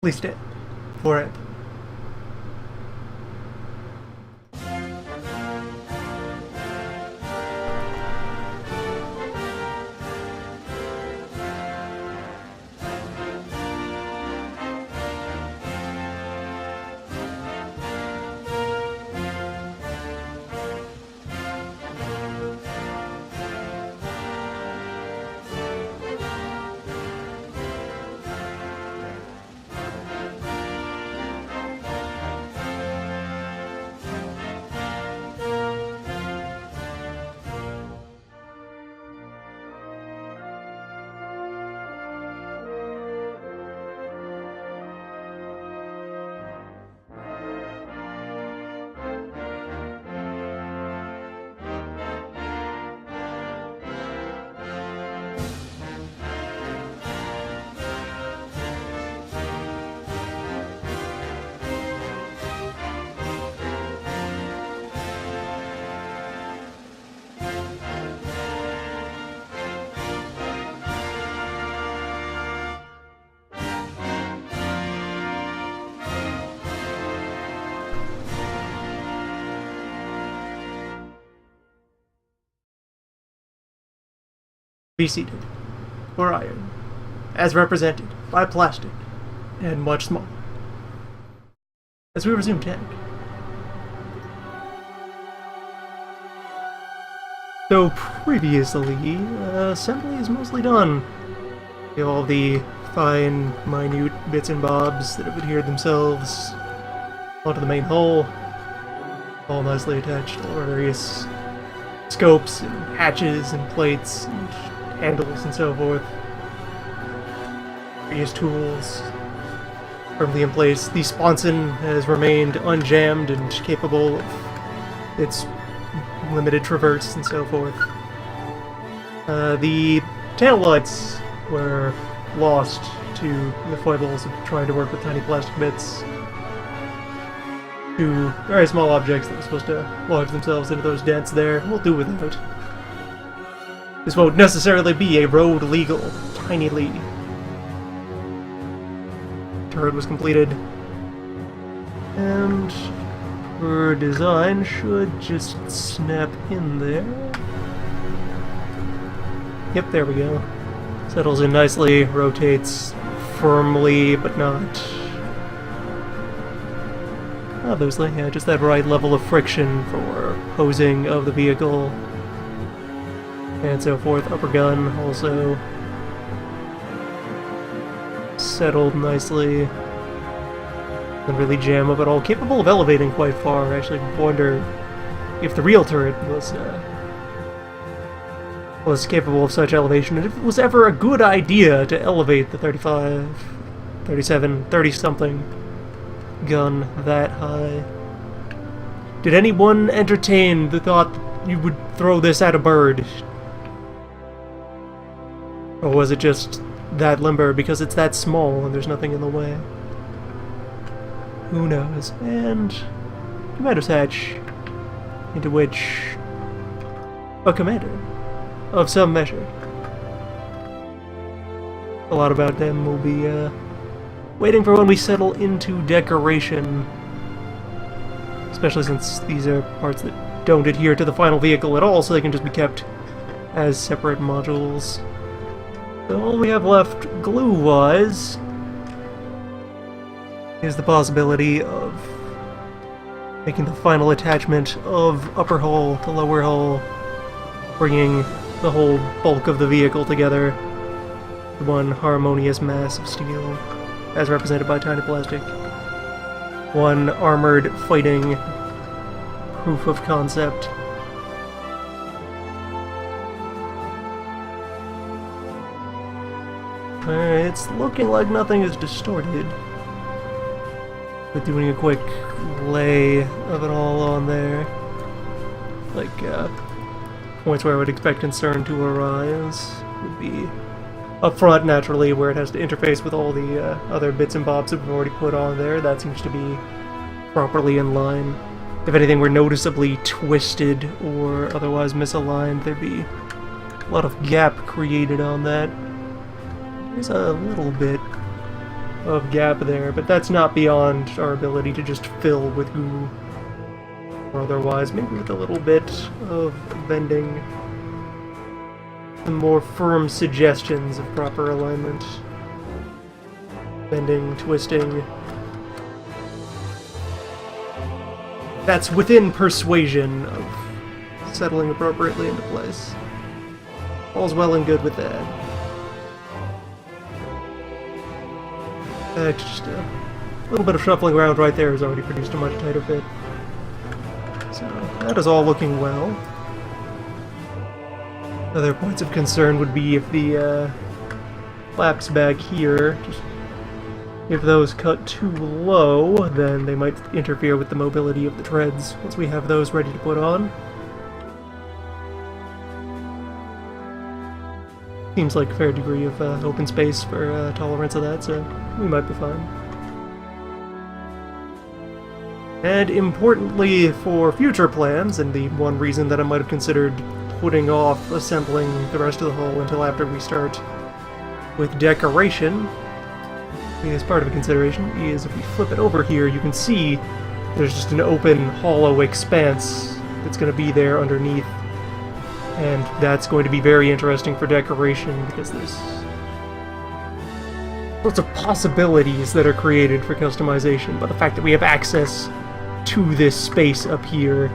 Please stand for it. Be seated, or iron, as represented by plastic, and much smaller. As we resume tech. So previously, assembly is mostly done. All the fine, minute bits and bobs that have adhered themselves onto the main hull, all nicely attached to all various scopes and hatches and plates and handles and so forth. Various tools firmly in place. The sponson has remained unjammed and capable of its limited traverse and so forth. The tail lights were lost to the foibles of trying to work with tiny plastic bits to very small objects that were supposed to lodge themselves into those dents there. We'll do without. This won't necessarily be a road-legal tiny lead. Turret was completed, and her design should just snap in there. Yep, there we go. Settles in nicely, rotates firmly, but not obviously, yeah, just that right level of friction for hosing of the vehicle and so forth. Upper gun also settled nicely. Doesn't really jam up at all. Capable of elevating quite far. I actually wonder if the real turret was capable of such elevation, and if it was ever a good idea to elevate the 35, 37, 30-something gun that high. Did anyone entertain the thought that you would throw this at a bird? Or was it just that limber because it's that small and there's nothing in the way? Who knows? And commander's hatch, into which a commander of some measure. A lot about them will be waiting for when we settle into decoration, especially since these are parts that don't adhere to the final vehicle at all, so they can just be kept as separate modules. So all we have left, glue-wise, is the possibility of making the final attachment of upper hull to lower hull, bringing the whole bulk of the vehicle together, one harmonious mass of steel, as represented by tiny plastic. One armored fighting proof of concept. It's looking like nothing is distorted. But doing a quick lay of it all on there. Like, points where I would expect concern to arise would be up front, naturally, where it has to interface with all the other bits and bobs that we've already put on there. That seems to be properly in line. If anything were noticeably twisted or otherwise misaligned, there'd be a lot of gap created on that. There's a little bit of gap there, but that's not beyond our ability to just fill with goo. Or otherwise, maybe with a little bit of bending. Some more firm suggestions of proper alignment. Bending, twisting. That's within persuasion of settling appropriately into place. All's well and good with that. Just a little bit of shuffling around right there has already produced a much tighter fit. So, that is all looking well. Other points of concern would be if the flaps back here, just if those cut too low, then they might interfere with the mobility of the treads once we have those ready to put on. Seems like a fair degree of open space for tolerance of that, so we might be fine. And importantly for future plans, and the one reason that I might have considered putting off assembling the rest of the hull until after we start with decoration, as part of a consideration, is if we flip it over here, you can see there's just an open, hollow expanse that's going to be there underneath. And that's going to be very interesting for decoration, because there's lots of possibilities that are created for customization, but the fact that we have access to this space up here,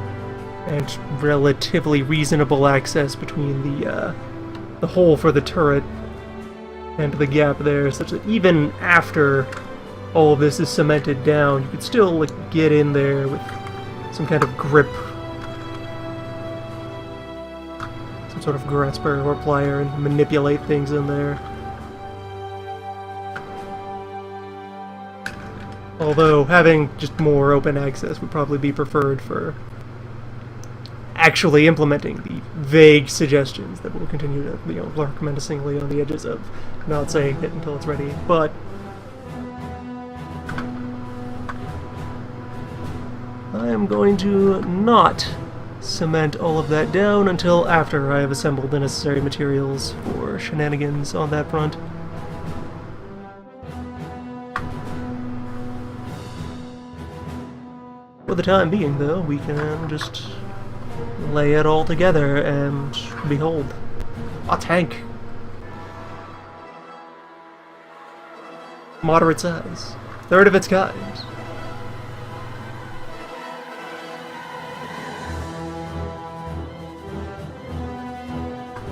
and relatively reasonable access between the hole for the turret and the gap there, such that even after all of this is cemented down, you could still like get in there with some kind of grip, some sort of grasper or plier, and manipulate things in there. Although having just more open access would probably be preferred for actually implementing the vague suggestions that will continue to, lurk menacingly on the edges of not saying it until it's ready. But I am going to not cement all of that down until after I have assembled the necessary materials for shenanigans on that front. For the time being, though, we can just lay it all together and behold, a tank. Moderate size. Third of its kind.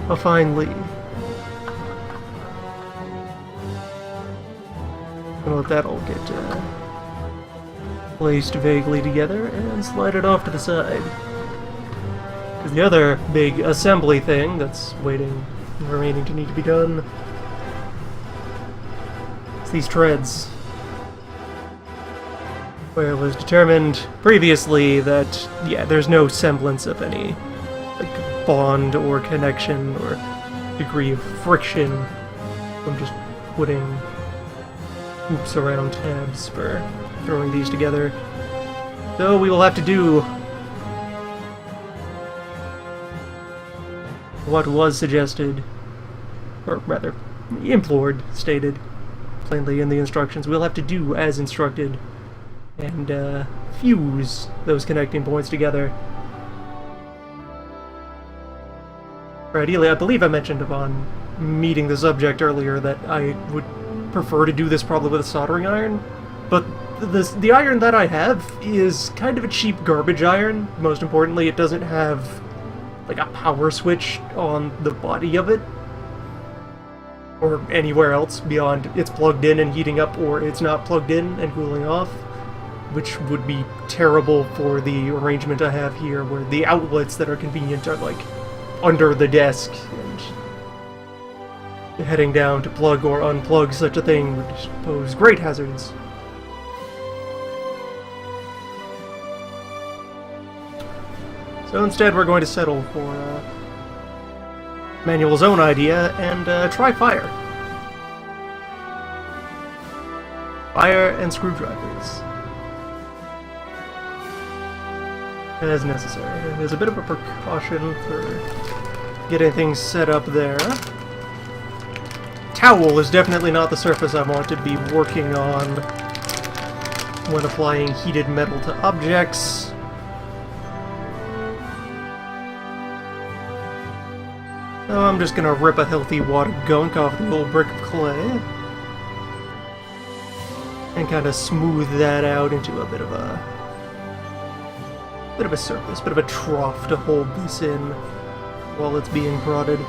A fine lead. Gonna let that all get placed vaguely together and slide it off to the side. Because the other big assembly thing that's remaining to need to be done is these treads. Where it was determined previously that, yeah, there's no semblance of any like bond or connection or degree of friction from just putting hoops around tabs for throwing these together. So we will have to do what was suggested, or rather, implored, stated plainly in the instructions. We'll have to do as instructed and fuse those connecting points together. Ideally, I believe I mentioned upon meeting the subject earlier that I would prefer to do this probably with a soldering iron, but the iron that I have is kind of a cheap garbage iron. Most importantly, it doesn't have like a power switch on the body of it, or anywhere else beyond it's plugged in and heating up, or it's not plugged in and cooling off, which would be terrible for the arrangement I have here, where the outlets that are convenient are like under the desk, and heading down to plug or unplug such a thing would pose great hazards. So instead we're going to settle for Manuel's own idea and try fire. Fire and screwdrivers. As necessary. There's a bit of a precaution for getting things set up there. towel is definitely not the surface I want to be working on when applying heated metal to objects. So I'm just gonna rip a healthy wad of gunk off the old brick of clay and kind of smooth that out into a bit of a surface, bit of a trough to hold this in while it's being prodded.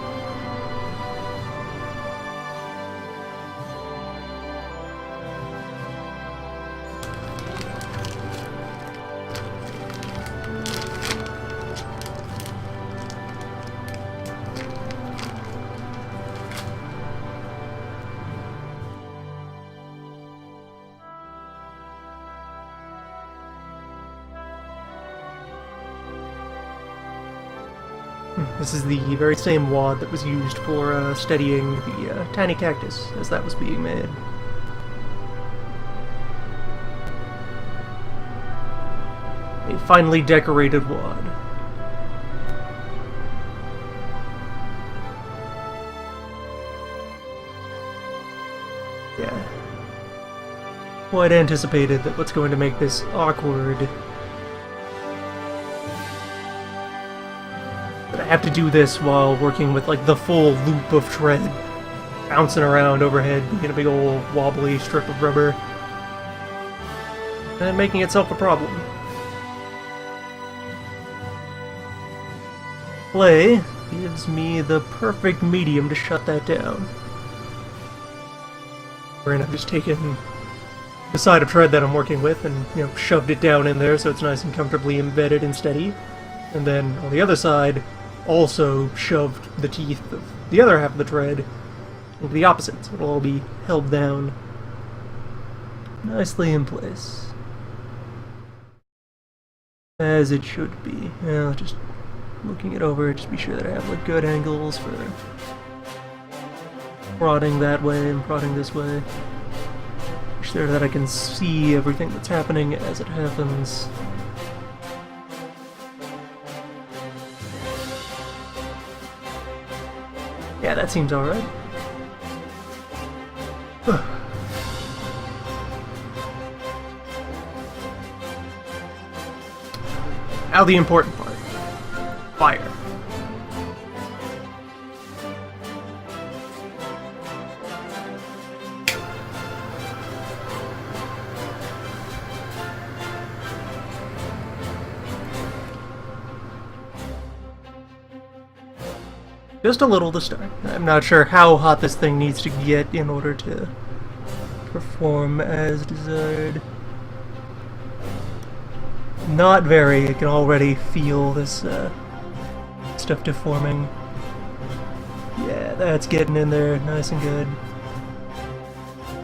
This is the very same wad that was used for steadying the tiny cactus as that was being made. A finely decorated wad. Yeah. Quite anticipated that what's going to make this awkward. But I have to do this while working with like the full loop of thread bouncing around overhead, being a big old wobbly strip of rubber, and making itself a problem. Clay gives me the perfect medium to shut that down. Wherein I've just taken the side of thread that I'm working with and, you know, shoved it down in there so it's nice and comfortably embedded and steady. And then on the other side, also shoved the teeth of the other half of the thread into the opposite, so it'll all be held down nicely in place. As it should be. Yeah, just looking it over, just be sure that I have like good angles for prodding that way and prodding this way. Be sure that I can see everything that's happening as it happens. Yeah, that seems alright. Now the important part. Fire. Just a little to start. I'm not sure how hot this thing needs to get in order to perform as desired. Not very. I can already feel this stuff deforming. Yeah, that's getting in there nice and good.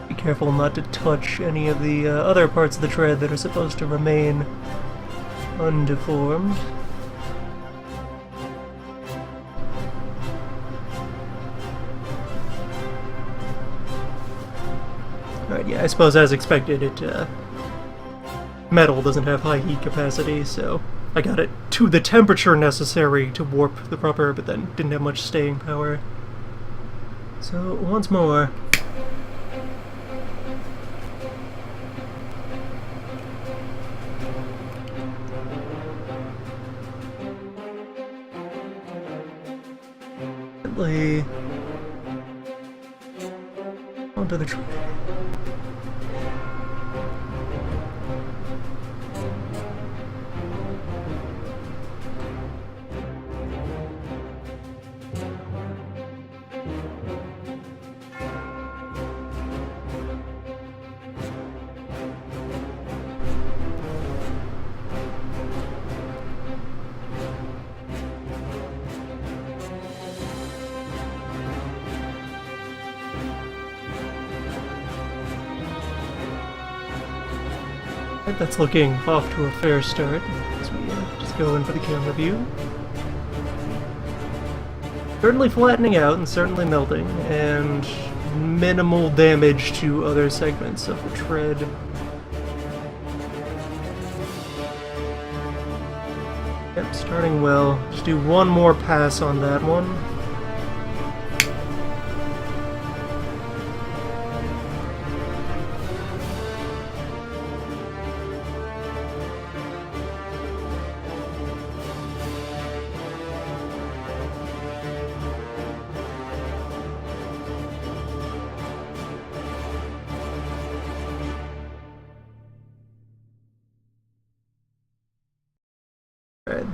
Be careful not to touch any of the other parts of the thread that are supposed to remain undeformed. Alright, yeah, I suppose as expected, metal doesn't have high heat capacity, so I got it to the temperature necessary to warp the proper, but then didn't have much staying power. So, once more. Gently onto the tree. That's looking off to a fair start as we just go in for the camera view. Certainly flattening out and certainly melting, and minimal damage to other segments of the thread. Yep, starting well. Just do one more pass on that one.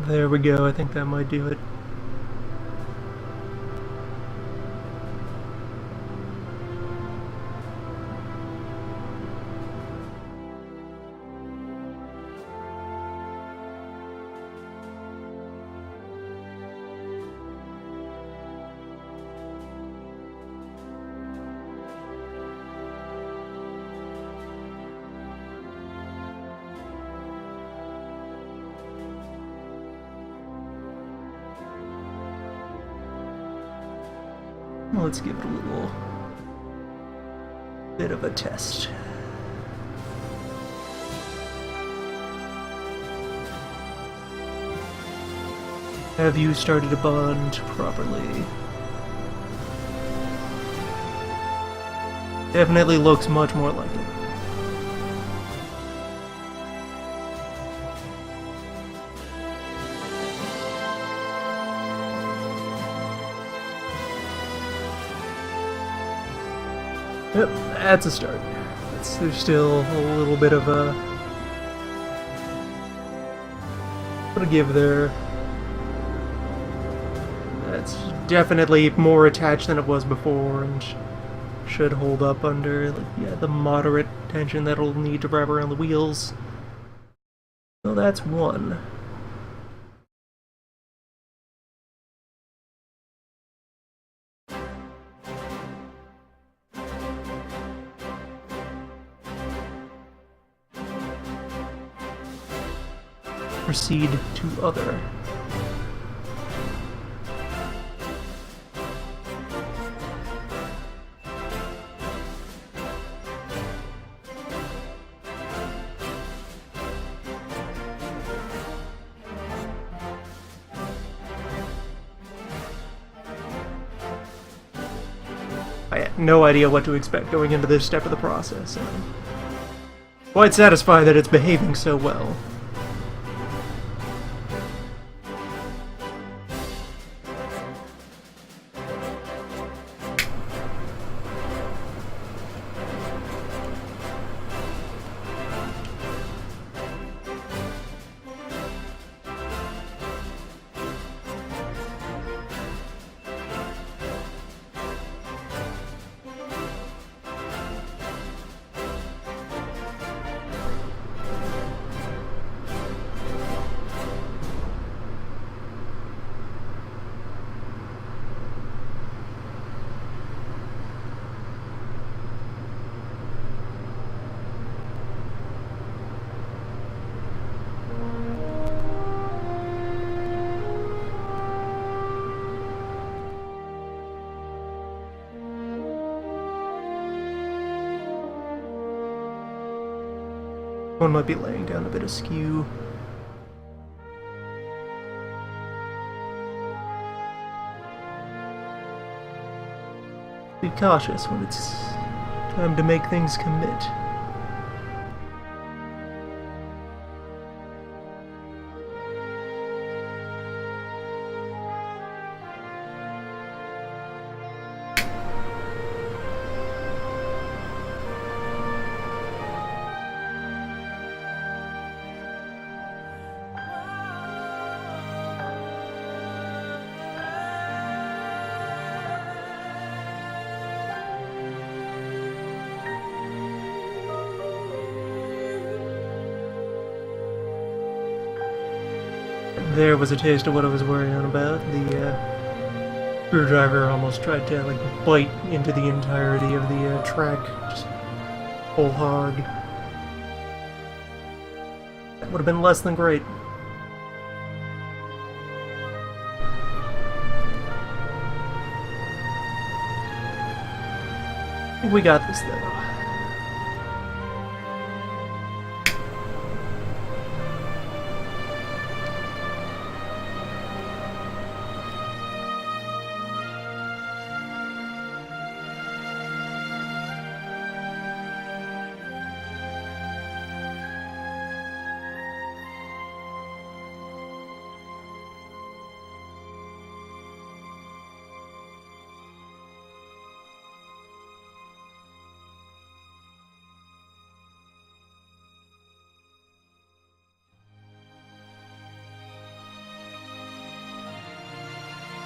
There we go, I think that might do it. Let's give it a little bit of a test. Have you started to bond properly? Definitely looks much more like it. Yep, that's a start. There's still a little bit of a give there. That's definitely more attached than it was before, and should hold up under the moderate tension that'll need to wrap around the wheels. So that's one. Proceed to other. I had no idea what to expect going into this step of the process, and I'm quite satisfied that it's behaving so well. One might be laying down a bit askew. Be cautious when it's time to make things commit. There was a taste of what I was worrying about. The screwdriver almost tried to bite into the entirety of the track, just whole hog. That would have been less than great. I think we got this though.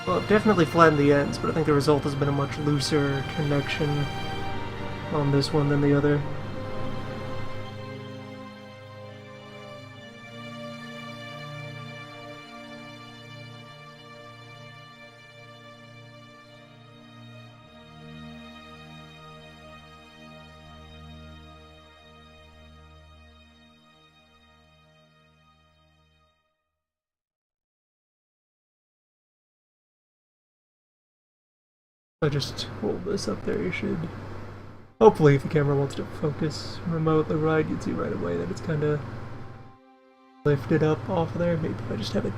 Well, definitely flattened the ends, but I think the result has been a much looser connection on this one than the other. I just hold this up there, you should... Hopefully, if the camera wants to focus remotely right, you'd see right away that it's kind of lifted up off of there. Maybe if I just have it...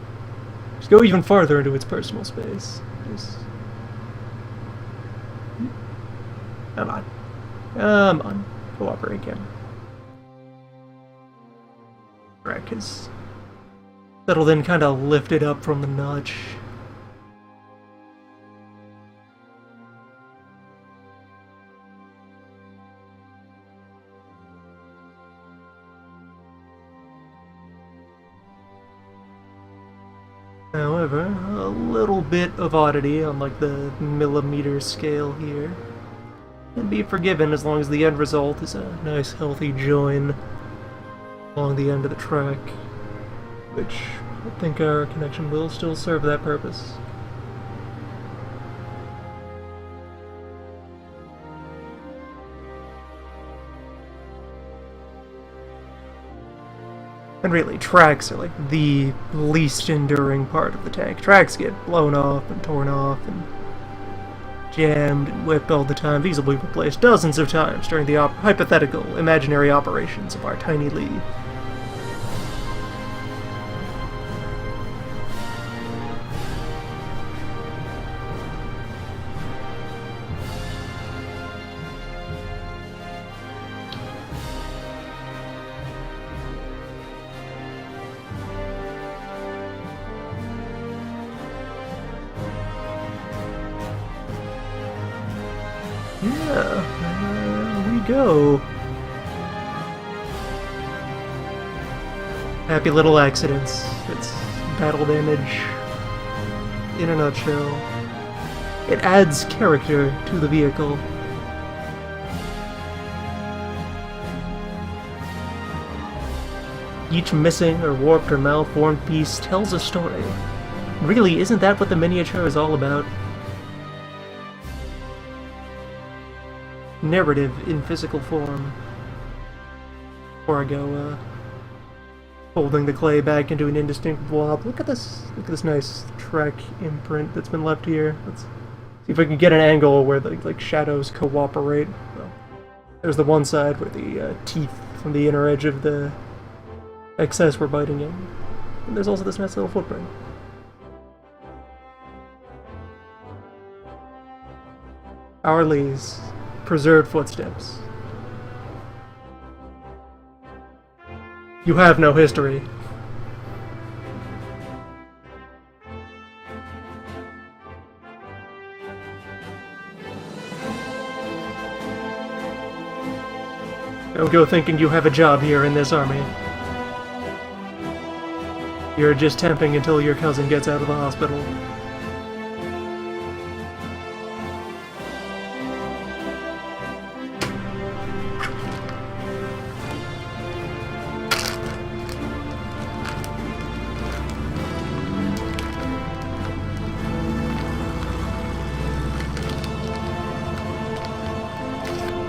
Just go even farther into its personal space. Just... Come on. Come on. Cooperate, camera. Rack is settled in, kind of lifted up from the notch. However, a little bit of oddity on like the millimeter scale here can be forgiven as long as the end result is a nice healthy join along the end of the track, which I think our connection will still serve that purpose. And really, tracks are like the least enduring part of the tank. Tracks get blown off and torn off and jammed and whipped all the time. These will be replaced dozens of times during the hypothetical, imaginary operations of our tiny Lee. Yeah, there we go. Happy little accidents. It's battle damage in a nutshell. It adds character to the vehicle. Each missing or warped or malformed piece tells a story. Really, isn't that what the miniature is all about? Narrative in physical form. Before I go, folding the clay back into an indistinct blob. Look at this nice track imprint that's been left here. Let's see if I can get an angle where the like shadows cooperate. Well, there's the one side where the teeth from the inner edge of the excess were biting in. And there's also this nice little footprint. Our Lee's preserved footsteps. You have no history. Don't go thinking you have a job here in this army. You're just temping until your cousin gets out of the hospital.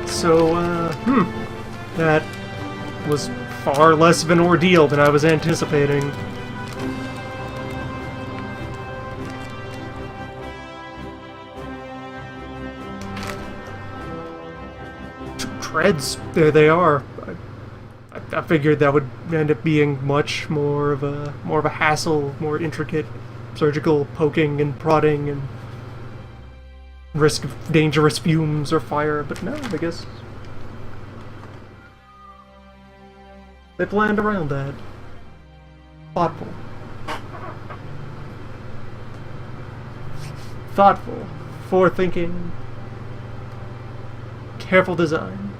So, that was far less of an ordeal than I was anticipating. Treads, there they are. I figured that would end up being much more of a hassle, more intricate surgical poking and prodding and risk of dangerous fumes or fire, but no, I guess they planned around that. Thoughtful. Thoughtful. Forethinking. Careful design.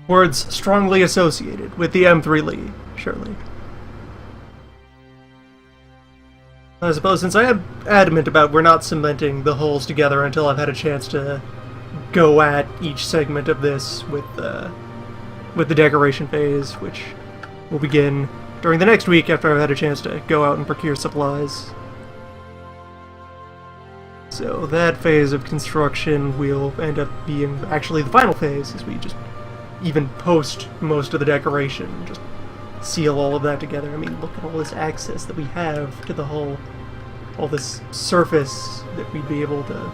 Words strongly associated with the M3 Lee, surely. I suppose since I am adamant about we're not cementing the holes together until I've had a chance to go at each segment of this with the decoration phase, which will begin during the next week after I've had a chance to go out and procure supplies. So that phase of construction will end up being actually the final phase, as we just even post most of the decoration, just seal all of that together. I mean, look at all this access that we have to the hull, all this surface that we'd be able to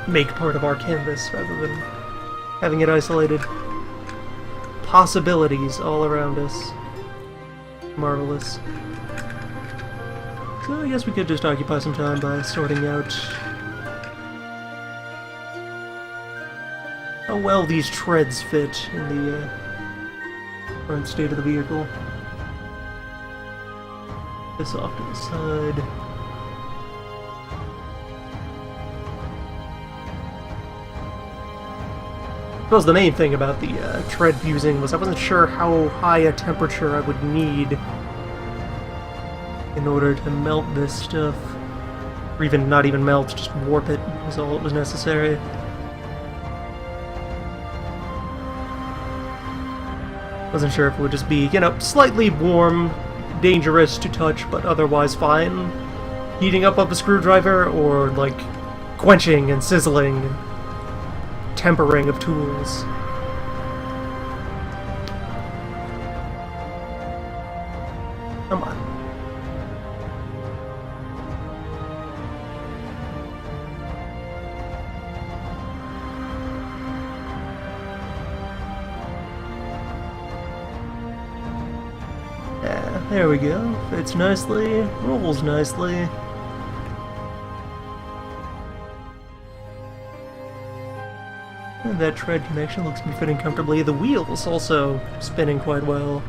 make part of our canvas rather than having it isolated. Possibilities all around us. Marvelous. So I guess we could just occupy some time by sorting out how well these treads fit in the current state of the vehicle. This off to the side. I suppose the main thing about the tread fusing was I wasn't sure how high a temperature I would need in order to melt this stuff. Or even not even melt, just warp it was all that was necessary. Wasn't sure if it would just be, you know, slightly warm, dangerous to touch, but otherwise fine. Heating up of a screwdriver, or like quenching and sizzling and tempering of tools. Come on. Yeah, there we go. Fits nicely, rolls nicely. And that tread connection looks to be fitting comfortably. The wheels also spinning quite well.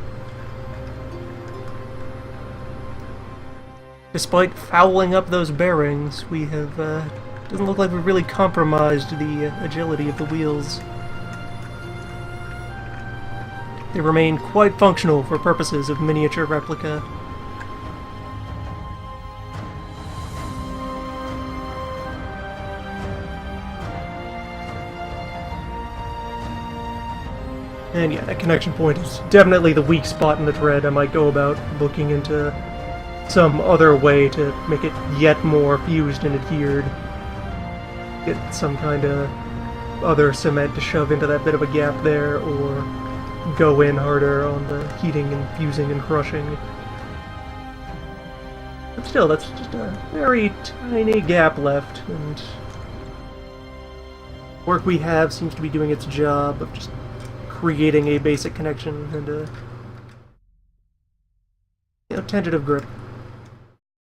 Despite fouling up those bearings, we have, doesn't look like we've really compromised the agility of the wheels. They remain quite functional for purposes of miniature replica. And yeah, that connection point is definitely the weak spot in the tread. I might go about looking into some other way to make it yet more fused and adhered. Get some kind of other cement to shove into that bit of a gap there, or go in harder on the heating and fusing and crushing. But still, that's just a very tiny gap left, and work we have seems to be doing its job of just creating a basic connection and a, you know, tentative grip.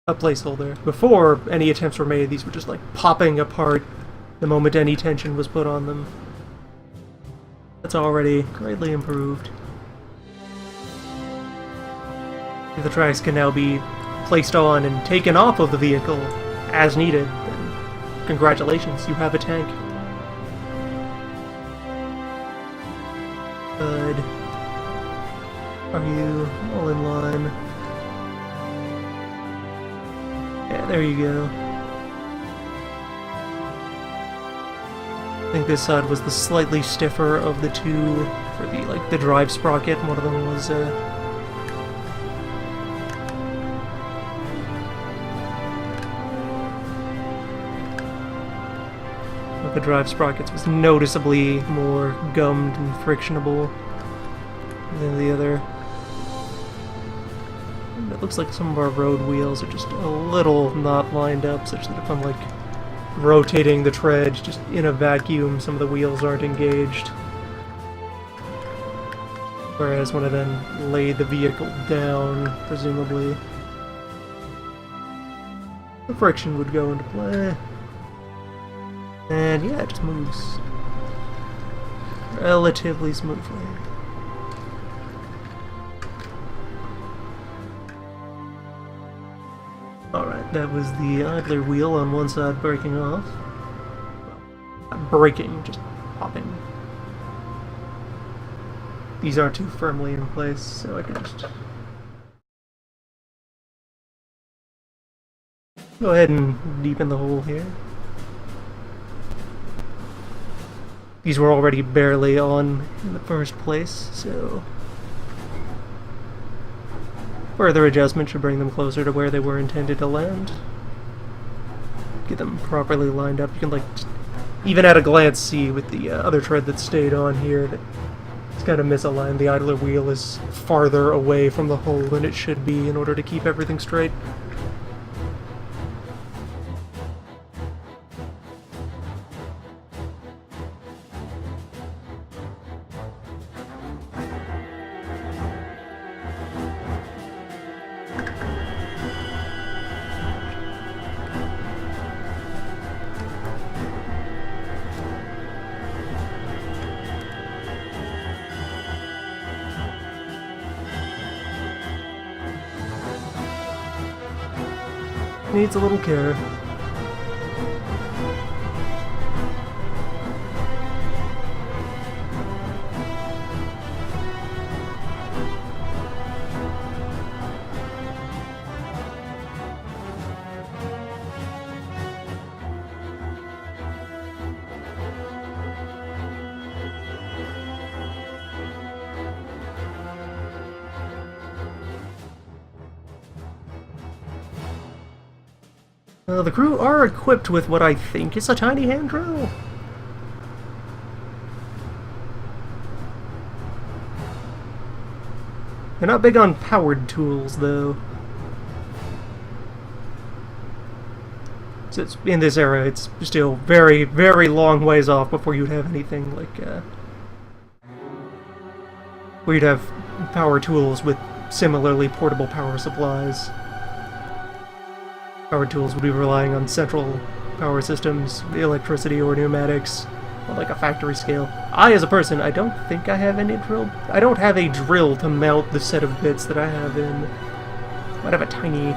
A placeholder. Before any attempts were made, these were just like popping apart the moment any tension was put on them. That's already greatly improved. If the tracks can now be placed on and taken off of the vehicle as needed, then congratulations, you have a tank. Good. Are you all in line? Yeah, there you go. I think this side was the slightly stiffer of the two for the drive sprocket. One of them was the drive sprockets was noticeably more gummed and frictionable than the other. And it looks like some of our road wheels are just a little not lined up, such that if I'm like rotating the tread just in a vacuum, some of the wheels aren't engaged. Whereas when I then lay the vehicle down, presumably, the friction would go into play. And yeah, it just moves relatively smoothly. Alright, that was the idler wheel on one side breaking off. Not breaking, just popping. These aren't too firmly in place, so I can just Go ahead and deepen the hole here. These were already barely on in the first place, so further adjustment should bring them closer to where they were intended to land. Get them properly lined up. You can, like, even at a glance see with the other tread that stayed on here that it's kind of misaligned. The idler wheel is farther away from the hole than it should be in order to keep everything straight. Needs a little care. The crew are equipped with what I think is a tiny hand drill. They're not big on powered tools, though. So in this era, it's still very, very long ways off before you'd have anything like, where you'd have power tools with similarly portable power supplies. Power tools would be relying on central power systems, electricity or pneumatics, on like a factory scale. I, as a person, I don't think I have any drill. I don't have a drill to mount the set of bits that I have in. Might have a tiny,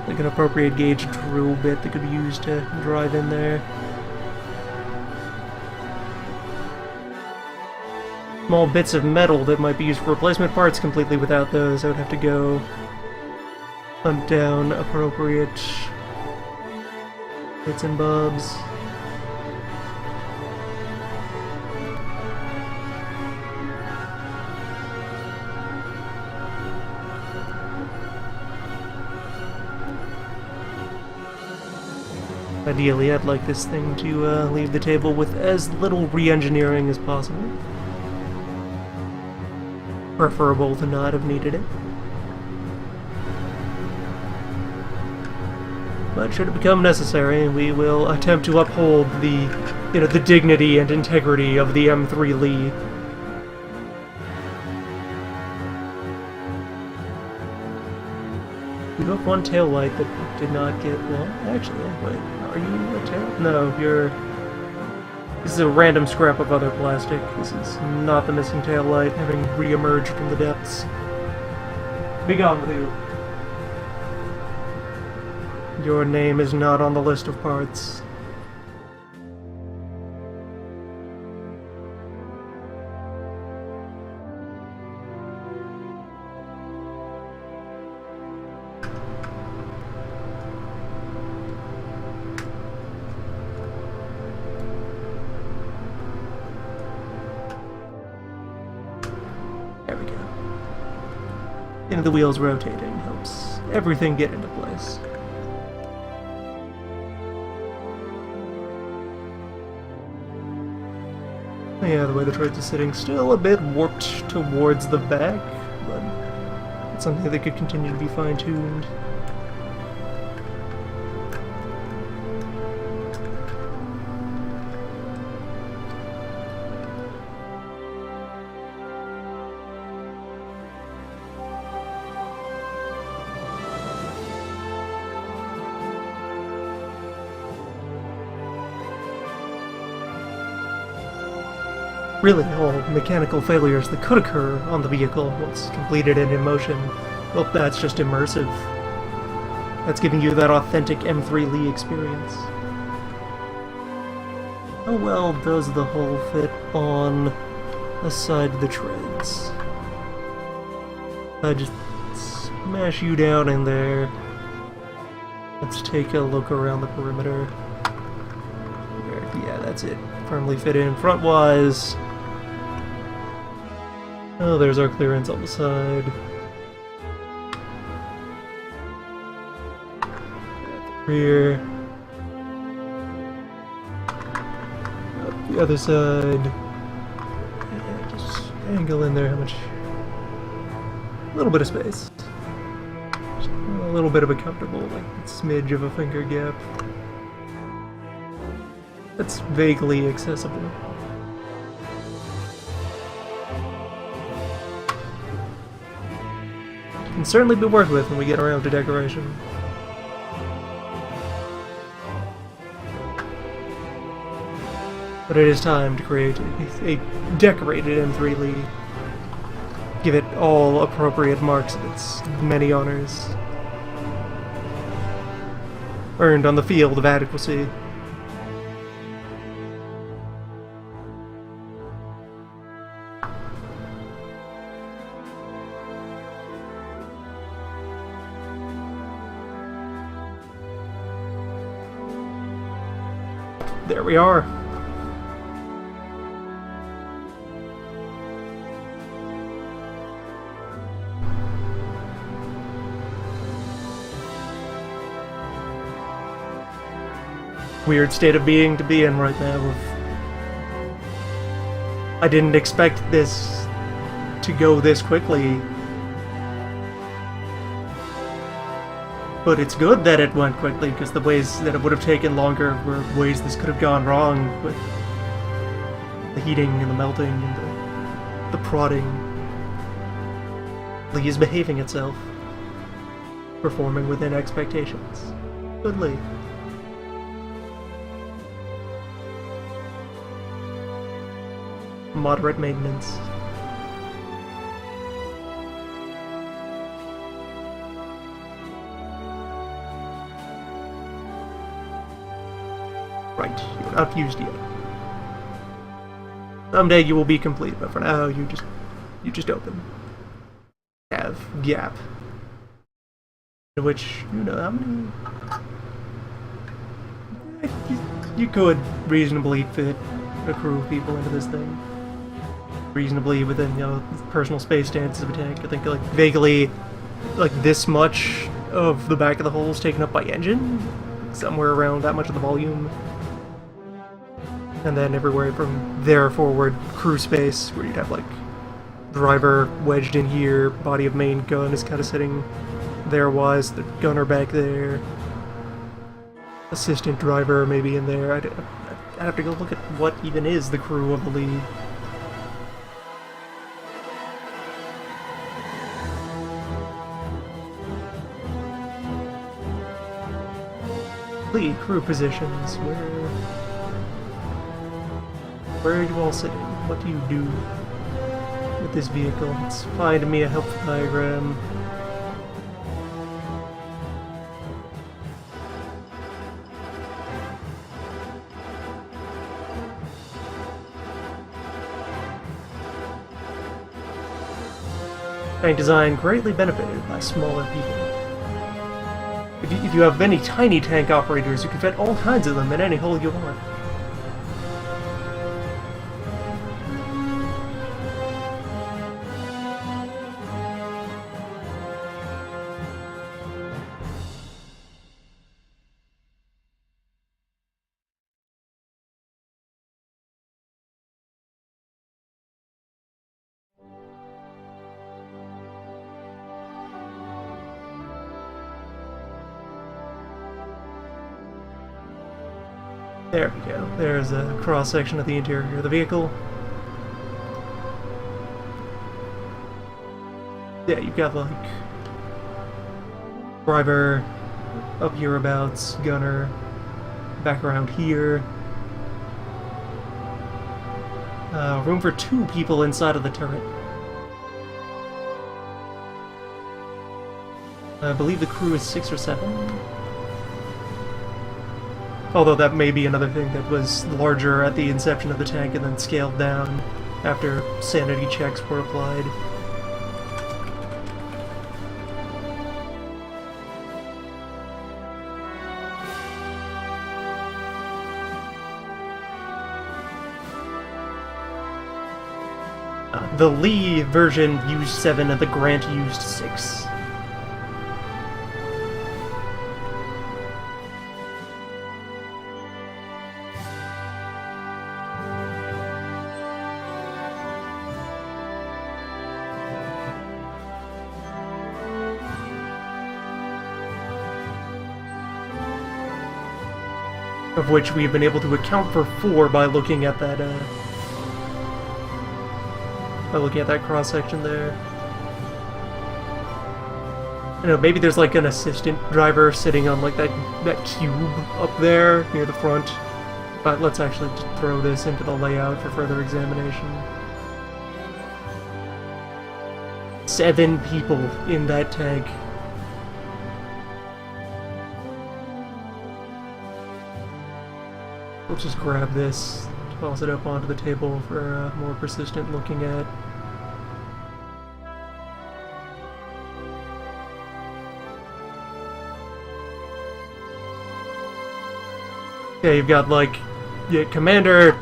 like an appropriate gauge drill bit that could be used to drive in there. Small bits of metal that might be used for replacement parts. Completely without those, I would have to go hunt down appropriate bits and bobs. Ideally, I'd like this thing to leave the table with as little re-engineering as possible. Preferable to not have needed it. But should it become necessary, we will attempt to uphold the dignity and integrity of the M3 Lee. We do have one tail light that did not get well. Actually, wait, are you a tail? No, you're. This is a random scrap of other plastic. This is not the missing tail light, having re-emerged from the depths. Be gone with you. Your name is not on the list of parts. There we go. And the wheels rotating helps everything get into place. Yeah, the way the treads are sitting, still a bit warped towards the back, but it's something that could continue to be fine-tuned. Really, all mechanical failures that could occur on the vehicle once completed and in motion, well, that's just immersive. That's giving you that authentic M3 Lee experience. How well does the hull fit on the side of the treads? I just smash you down in there. Let's take a look around the perimeter. Yeah, that's it. Firmly fit in front-wise. Oh, there's our clearance on the side. At the rear. Up the other side. Yeah, just angle in there how much... A little bit of space. Just a little bit of a comfortable, like, smidge of a finger gap. That's vaguely accessible. Can certainly be worked with when we get around to decoration. But it is time to create a decorated M3 Lee. Give it all appropriate marks of its many honors. Earned on the field of adequacy. There we are. Weird state of being to be in right now. I didn't expect this to go this quickly. But it's good that it went quickly, because the ways that it would have taken longer were ways this could have gone wrong, with the heating and the melting and the prodding. Lee is behaving itself. Performing within expectations. Good Lee. Moderate maintenance. Right, you're not fused yet. Someday you will be complete, but for now you just open. Have gap. In which, you know, how many... You could reasonably fit a crew of people into this thing. Reasonably within, you know, personal space standards of a tank. I think, like, vaguely, like, this much of the back of the hull is taken up by engine. Somewhere around that much of the volume. And then everywhere from there forward, crew space, where you'd have, like, driver wedged in here, body of main gun is kind of sitting there-wise, the gunner back there. Assistant driver maybe in there. I'd have to go look at what even is the crew of the Lee. Lee crew positions. Where are you all sitting? What do you do with this vehicle? Let's find me a helpful diagram. Tank design greatly benefited by smaller people. If you have many tiny tank operators, you can fit all kinds of them in any hole you want. There we go. There's a cross-section of the interior of the vehicle. Yeah, you've got, like, driver up hereabouts, gunner back around here. Room for 2 people inside of the turret. I believe the crew is 6 or 7. Although that may be another thing that was larger at the inception of the tank and then scaled down after sanity checks were applied. The Lee version used 7 and the Grant used 6. Of which we've been able to account for 4 by looking at that, cross-section there. I don't know, maybe there's like an assistant driver sitting on like that cube up there near the front. But let's actually just throw this into the layout for further examination. 7 people in that tank. We'll just grab this, toss it up onto the table for more persistent looking at. Yeah, you've got like, yeah, Commander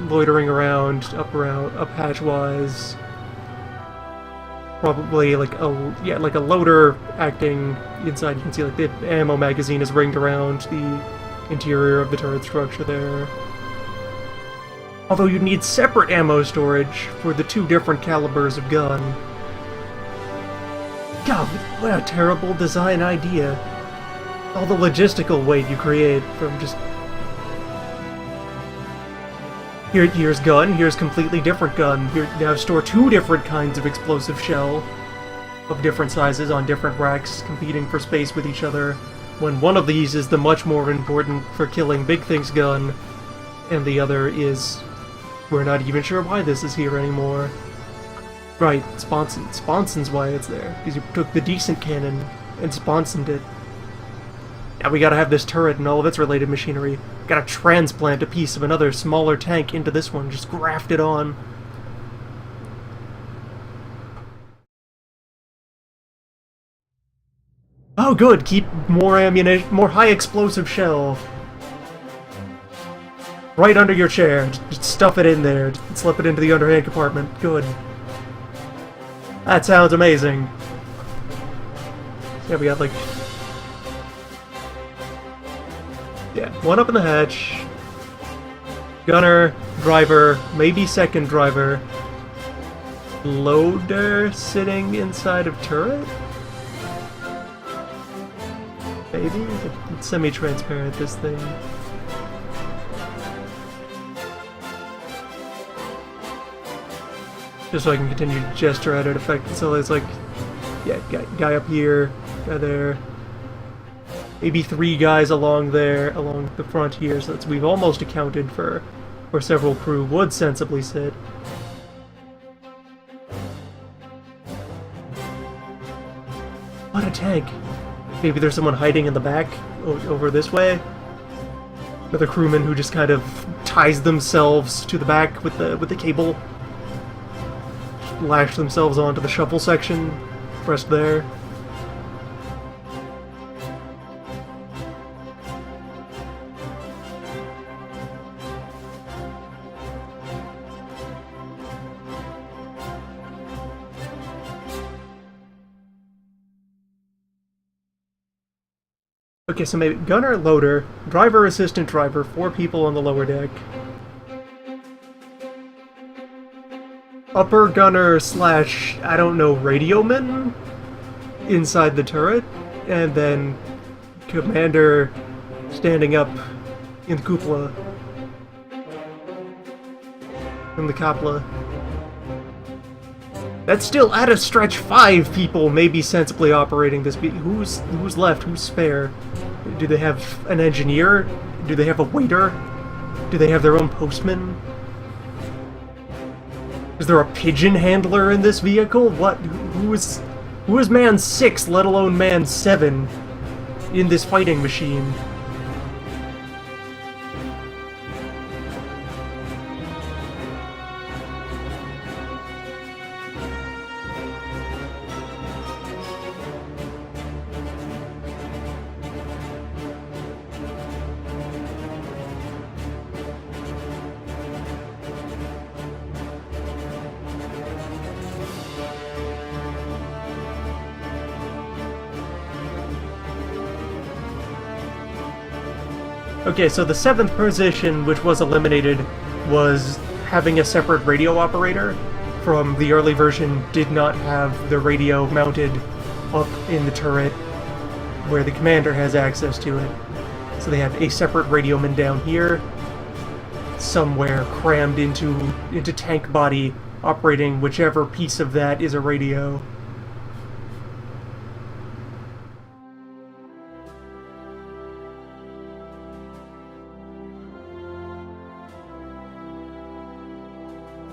loitering around, up hatchwise. Probably like a loader acting inside. You can see like the ammo magazine is ringed around the interior of the turret structure there. Although you'd need separate ammo storage for the 2 different calibers of gun. God, what a terrible design idea. All the logistical weight you create from just... Here's gun, here's completely different gun. Here, now store 2 different kinds of explosive shell of different sizes on different racks competing for space with each other, when one of these is the much more important for killing big things gun, and the other is... we're not even sure why this is here anymore. Right, Sponson's why it's there, because you took the decent cannon and sponsoned it. Now we gotta have this turret and all of its related machinery. Gotta transplant a piece of another smaller tank into this one, just graft it on. Oh good, keep more ammunition, more high explosive shell. Right under your chair, just stuff it in there, just slip it into the underhand compartment, good. That sounds amazing. Yeah, we got like... yeah, 1 up in the hatch. Gunner, driver, maybe second driver. Loader sitting inside of turret? Maybe? It's semi-transparent, this thing. Just so I can continue to gesture at it effectively. So it's like, yeah, guy up here, guy there. Maybe 3 guys along there, along the front here, so that's, we've almost accounted for where several crew would sensibly sit. What a tank! Maybe there's someone hiding in the back, over this way. Another crewman who just kind of ties themselves to the back with the cable. Lash themselves onto the shuffle section, pressed there. Okay, so maybe gunner, loader, driver, assistant driver, 4 people on the lower deck. Upper gunner slash, I don't know, radioman inside the turret, and then commander standing up in the cupola. In the Kapla. That's still at a stretch 5 people maybe sensibly operating this. Who's left? Who's spare? Do they have an engineer? Do they have a waiter? Do they have their own postman? Is there a pigeon handler in this vehicle? What? Who is man 6, let alone man 7, in this fighting machine? Okay, so the 7th position, which was eliminated, was having a separate radio operator. From the early version, did not have the radio mounted up in the turret where the commander has access to it. So they have a separate radioman down here, somewhere crammed into tank body, operating whichever piece of that is a radio.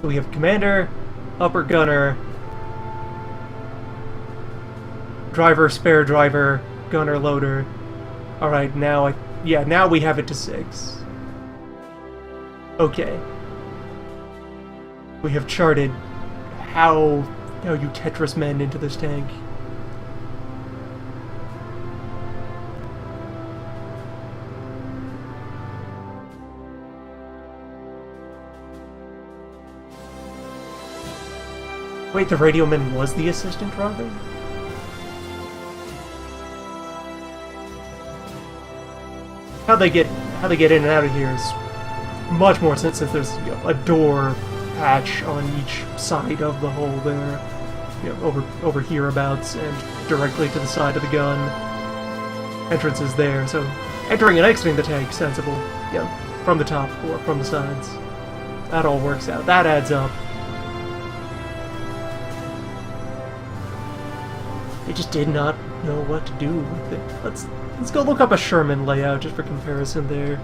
So we have commander, upper gunner, driver, spare driver, gunner, loader. Alright, now now we have it to 6. Okay. We have charted how you Tetris men into this tank. Wait, the radioman was the assistant driver? How they get in and out of here is much more sense if there's a door patch on each side of the hole there, over hereabouts and directly to the side of the gun. Entrance is there, so entering and exiting the tank sensible, from the top or from the sides. That all works out. That adds up. They just did not know what to do with it. Let's go look up a Sherman layout just for comparison there.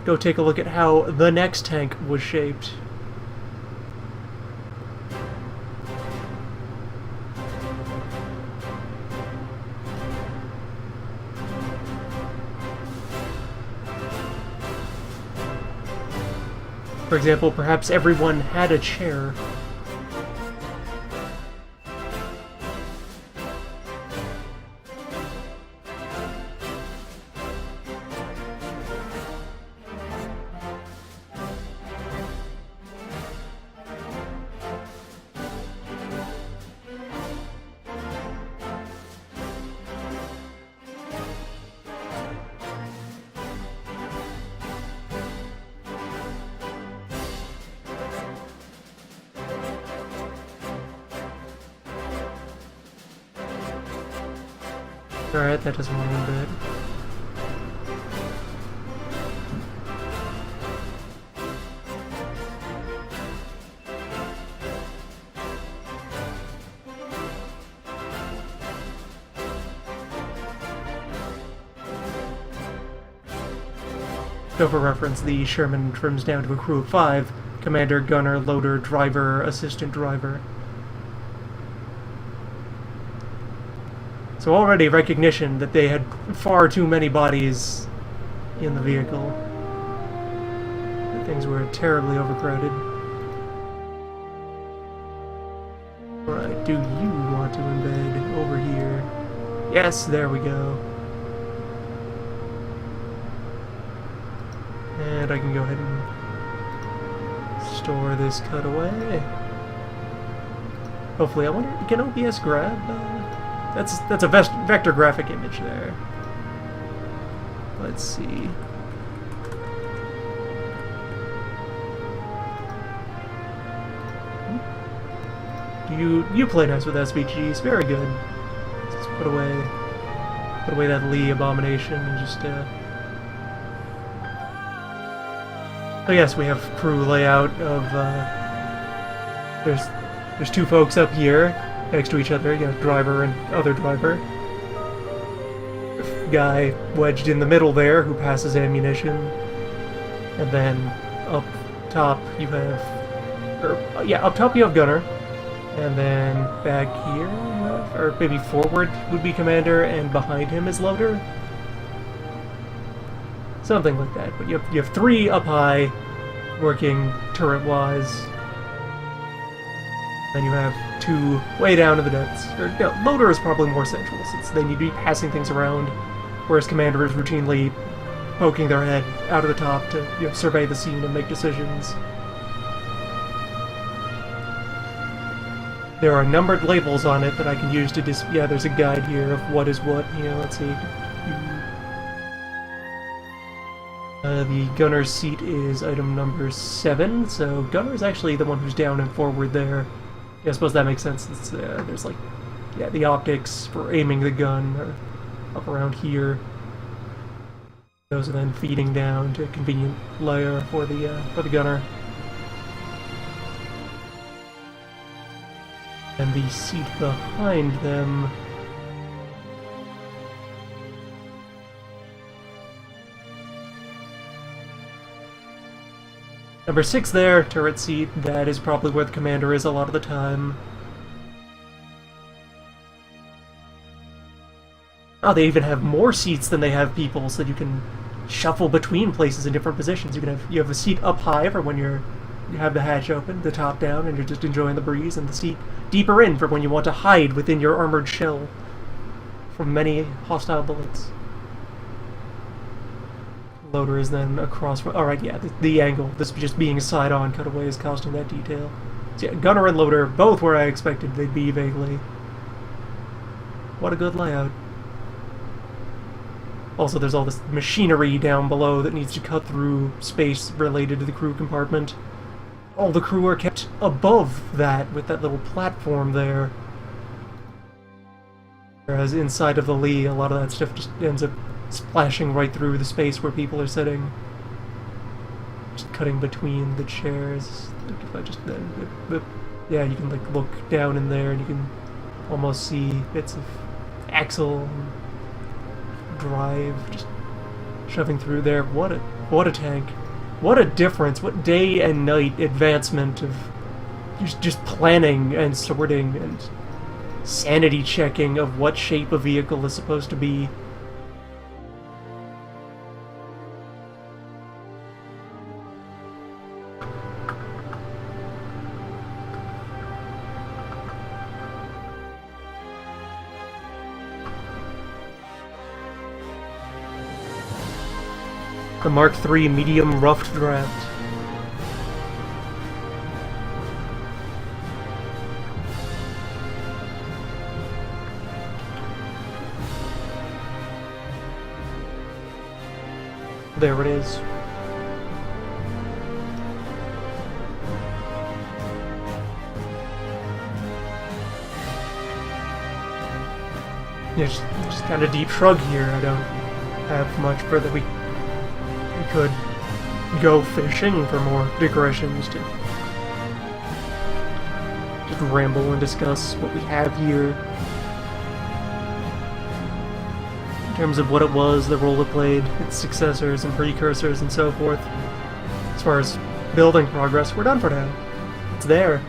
Go take a look at how the next tank was shaped. For example, perhaps everyone had a chair. Alright, that doesn't want to bit. So for reference, the Sherman trims down to a crew of 5, commander, gunner, loader, driver, assistant driver. So already recognition that they had far too many bodies in the vehicle. That things were terribly overcrowded. Alright, do you want to embed over here? Yes, there we go. And I can go ahead and store this cutaway. Hopefully, I wonder, can OBS grab? That's a vector graphic image there. Let's see. You play nice with SVGs, very good. Let's put away that Lee abomination and just Oh yes, we have crew layout of there's 2 folks up here next to each other, driver and other driver. Guy wedged in the middle there who passes ammunition. And then up top you have up top you have gunner. And then back here you have, or maybe forward would be commander and behind him is loader. Something like that. But you have 3 up high working turret-wise. Then you have 2 way down in the depths. Loader is probably more central, since they need to be passing things around, whereas commander is routinely poking their head out of the top to survey the scene and make decisions. There are numbered labels on it that I can use to yeah, there's a guide here of what is what. Here, let's see. The gunner's seat is item number 7, so gunner is actually the one who's down and forward there. Yeah, I suppose that makes sense. It's, there's like, yeah, the optics for aiming the gun are up around here. Those are then feeding down to a convenient layer for the gunner. And the seat behind them. Number 6 there, turret seat. That is probably where the commander is a lot of the time. Oh, they even have more seats than they have people, so that you can shuffle between places in different positions. You have a seat up high for when you have the hatch open, the top down, and you're just enjoying the breeze, and the seat deeper in for when you want to hide within your armored shell from many hostile bullets. Loader is then across from... Alright, yeah, the angle, this just being side-on cutaway is causing that detail. So yeah, gunner and loader, both where I expected they'd be vaguely. What a good layout. Also, there's all this machinery down below that needs to cut through space related to the crew compartment. All the crew are kept above that with that little platform there. Whereas inside of the Lee, a lot of that stuff just ends up splashing right through the space where people are sitting. Just cutting between the chairs. Like if I just... yeah, you can like look down in there and you can almost see bits of axle and drive just shoving through there. What a tank. What a difference. What day and night advancement of just planning and sorting and sanity checking of what shape a vehicle is supposed to be. The Mark III medium roughed draft. There it is. Yeah, just kind of deep shrug here. I don't have much further. We could go fishing for more digressions to just ramble and discuss what we have here in terms of what it was, the role it played, its successors and precursors and so forth. As far as building progress, we're done for now. It's there.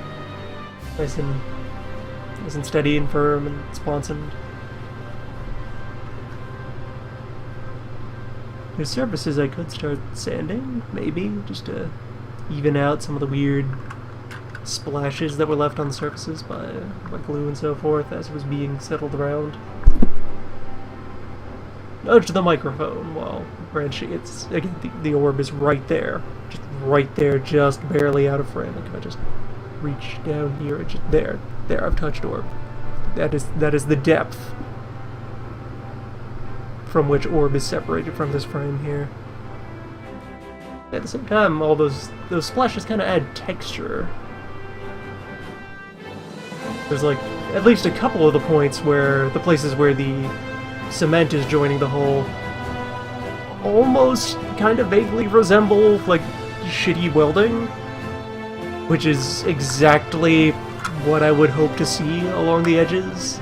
Nice and steady and firm and sponsored. There's surfaces I could start sanding, maybe, just to even out some of the weird splashes that were left on the surfaces by glue and so forth as it was being settled around. Nudge the microphone while branching. It's, again, the orb is right there, just barely out of frame. Like if I just reach down here, it's just there, I've touched orb. That is the depth from which orb is separated from this frame here. At the same time, all those splashes kind of add texture. There's like at least a couple of the points where the places where the cement is joining the hull almost kind of vaguely resemble like shitty welding, which is exactly what I would hope to see along the edges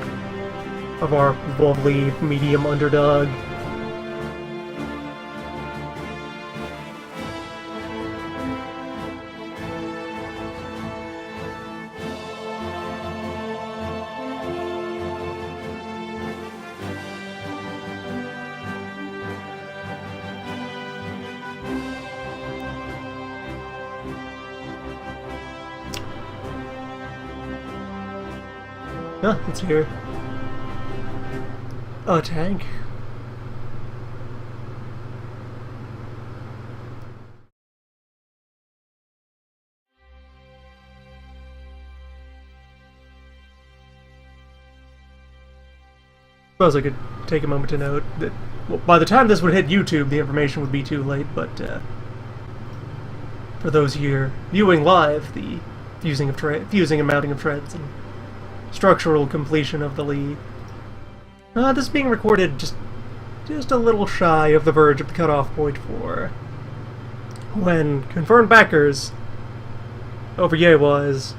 of our lovely medium underdog. Huh, it's here. A tank. suppose I could take a moment to note that well, by the time this would hit YouTube, the information would be too late, but for those here viewing live, the fusing and mounting of treads and structural completion of the Lee. This is being recorded just a little shy of the verge of the cutoff point for when confirmed backers over Yewas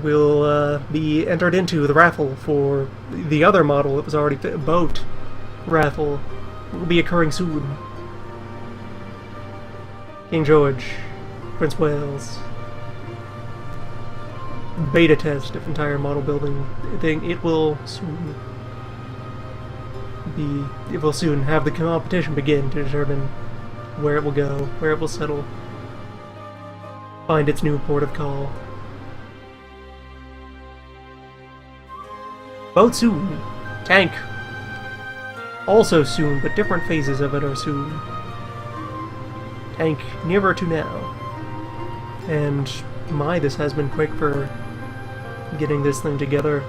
will be entered into the raffle for the other model that was already boat raffle. It will be occurring soon. King George, Prince Wales. Beta test of entire model building thing. It will soon have the competition begin to determine where it will go, where it will settle, find its new port of call. Boat soon. Tank. Also soon, but different phases of it are soon. Tank nearer to now. And my, this has been quick for getting this thing together.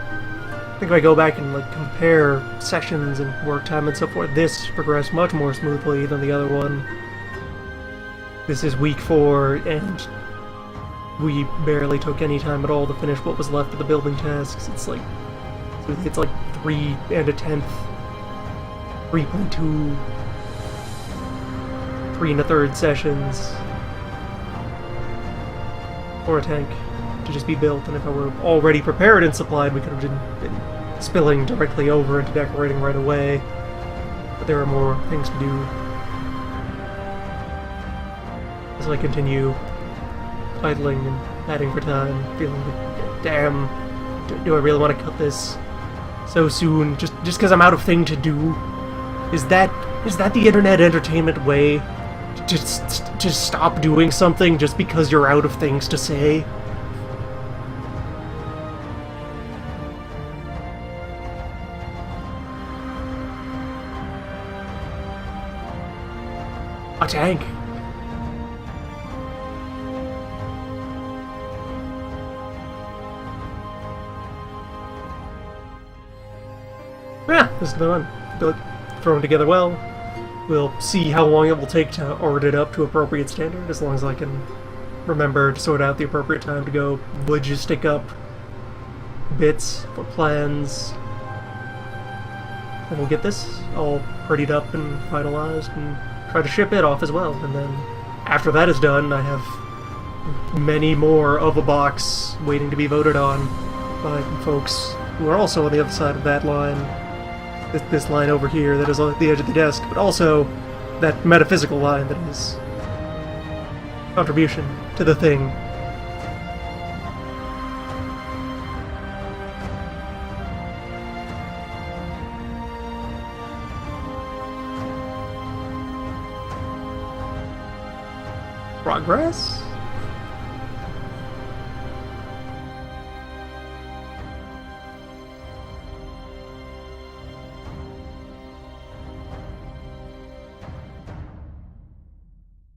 I think if I go back and like compare sessions and work time and so forth, this progressed much more smoothly than the other one. This is week 4, and we barely took any time at all to finish what was left of the building tasks. It's like 3 and a tenth, 3.2, 3 1/3 sessions for a tank to just be built, and if I were already prepared and supplied, we could have been spilling directly over into decorating right away. But there are more things to do. As I continue idling and adding for time, feeling like, damn, do I really want to cut this so soon, just because I'm out of thing to do? Is that the internet entertainment way? To stop doing something just because you're out of things to say? A tank. Yeah, this is the one. Thrown together well. We'll see how long it will take to art it up to appropriate standard, as long as I can remember to sort out the appropriate time to go logistic up bits for plans. And we'll get this all prettied up and finalized and try to ship it off as well. And then after that is done, I have many more of a box waiting to be voted on by folks who are also on the other side of that line. This line over here that is on the edge of the desk, but also that metaphysical line that is contribution to the thing. Progress?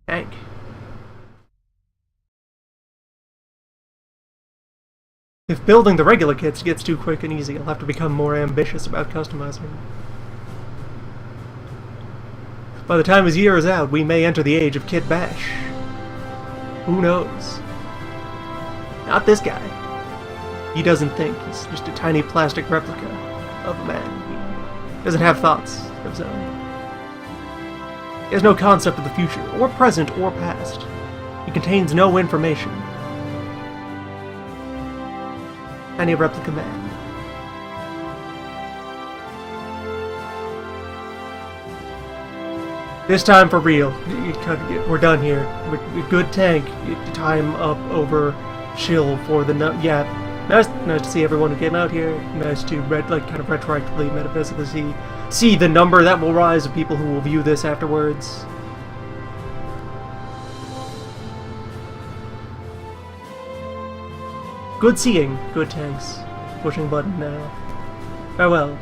Tank. If building the regular kits gets too quick and easy, I'll have to become more ambitious about customizing. By the time his year is out, we may enter the age of Kit Bash. Who knows? Not this guy. He doesn't think. He's just a tiny plastic replica of a man. He doesn't have thoughts of his own. He has no concept of the future, or present, or past. He contains no information. Tiny replica man. This time for real. We're done here. Good tank. Time up over chill for the yeah. Nice to see everyone who came out here. Nice to kind of retroactively, metaphysically see the number that will rise of people who will view this afterwards. Good seeing. Good tanks. Pushing button now. Farewell.